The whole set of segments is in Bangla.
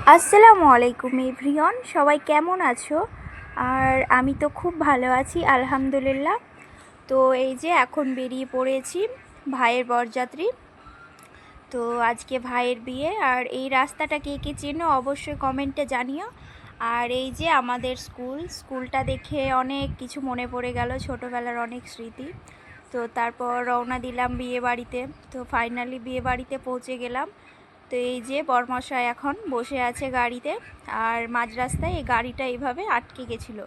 আসসালামু আলাইকুম এভরিওয়ান, সবাই কেমন আছো? আর আমি তো খুব ভালো আছি আলহামদুলিল্লাহ। তো এই যে এখন বেরিয়ে পড়েছি ভাইয়ের বরযাত্রী। তো আজকে ভাইয়ের বিয়ে, আর এই রাস্তাটা কে কে চেনো অবশ্যই কমেন্টে জানিও। আর এই যে আমাদের স্কুলটা দেখে অনেক কিছু মনে পড়ে গেল, ছোটোবেলার অনেক স্মৃতি। তো তারপর রওনা দিলাম বিয়ে বাড়িতে। তো ফাইনালি বিয়ে বাড়িতে পৌঁছে গেলাম। তো এই যে বরমশাই এখন বসে আছে গাড়িতে, আর মাঝ রাস্তায় এই গাড়িটা এইভাবে আটকে গেছিলো।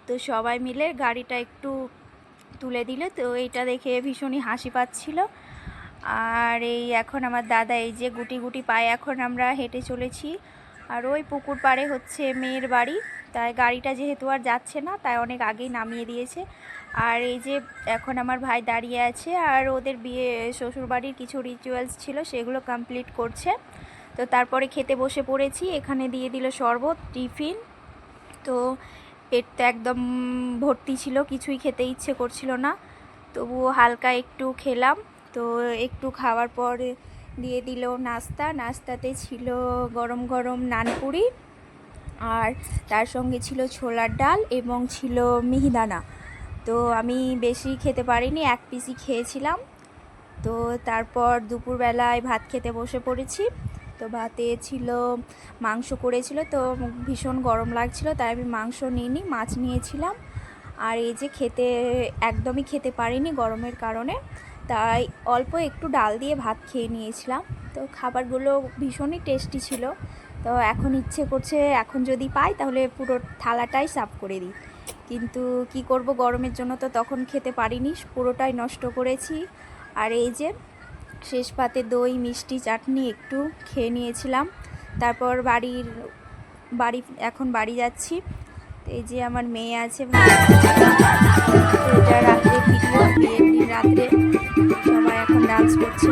তো সবাই মিলে গাড়িটা একটু তুলে দিল, তো এইটা দেখে ভীষণই হাসি পাচ্ছিল। আর এই এখন আমার দাদা এই যে গুটি গুটি পায়ে এখন আমরা হেঁটে চলেছি। আর ওই পুকুর পাড়ে হচ্ছে মেয়ের বাড়ি, তাই গাড়িটা যেহেতু আর যাচ্ছে না তাই অনেক আগেই নামিয়ে দিয়েছে। আর এই যে এখন আমার ভাই দাঁড়িয়ে আছে, আর ওদের বিয়ে শ্বশুরবাড়ির কিছু রিচুয়ালস ছিল সেগুলো কমপ্লিট করছে। তো তারপরে খেতে বসে পড়েছি। এখানে দিয়ে দিল শরবত, টিফিন। তো পেটটা একদম ভর্তি ছিল, কিছুই খেতে ইচ্ছে করছিল না, তবুও হালকা একটু খেলাম। তো একটু খাওয়ার পরে দিয়ে দিল নাস্তাতে ছিল গরম গরম নানপুরি, আর তার সঙ্গে ছিল ছোলার ডাল এবং ছিল মিহিদানা। তো আমি বেশি খেতে পারিনি, এক পিসই খেয়েছিলাম। তো তারপর দুপুরবেলায় ভাত খেতে বসে পড়েছি। তো ভাতে ছিল মাংস করেছিল, তো ভীষণ গরম লাগছিল তাই আমি মাংস নিইনি, মাছ নিয়েছিলাম। আর এই যে একদমই খেতে পারিনি গরমের কারণে, তাই অল্প একটু ডাল দিয়ে ভাত খেয়ে নিয়েছিলাম। তো খাবারগুলো ভীষণই টেস্টি ছিল। তো এখন ইচ্ছে করছে এখন যদি পাই তাহলে পুরো থালাটাই সাফ করে দিই, কিন্তু কি করব, গরমের জন্য তো তখন খেতে পারিনি, পুরোটাই নষ্ট করেছি। আর এই যে শেষ পাতে দই, মিষ্টি, চাটনি একটু খেয়ে নিয়েছিলাম। তারপর এখন বাড়ি যাচ্ছি। এই যে আমার মেয়ে আছে, এটা রাত্রে ভিডিও, বিয়ের দিন রাত্রে সবাই এখন ডান্স করছে।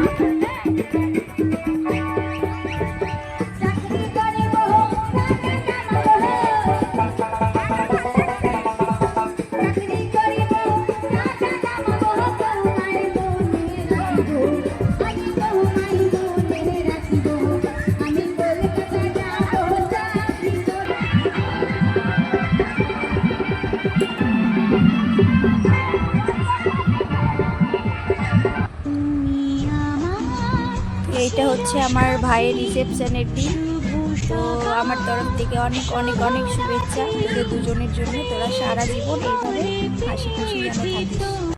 এইটা হচ্ছে আমার ভাইয়ের রিসেপশনের দিন। তো আমার তরফ থেকে অনেক অনেক অনেক শুভেচ্ছা তোদের দুজনের জন্য। তোরা সারা জীবন এইভাবে হাসি খুশি যেন থাকিস।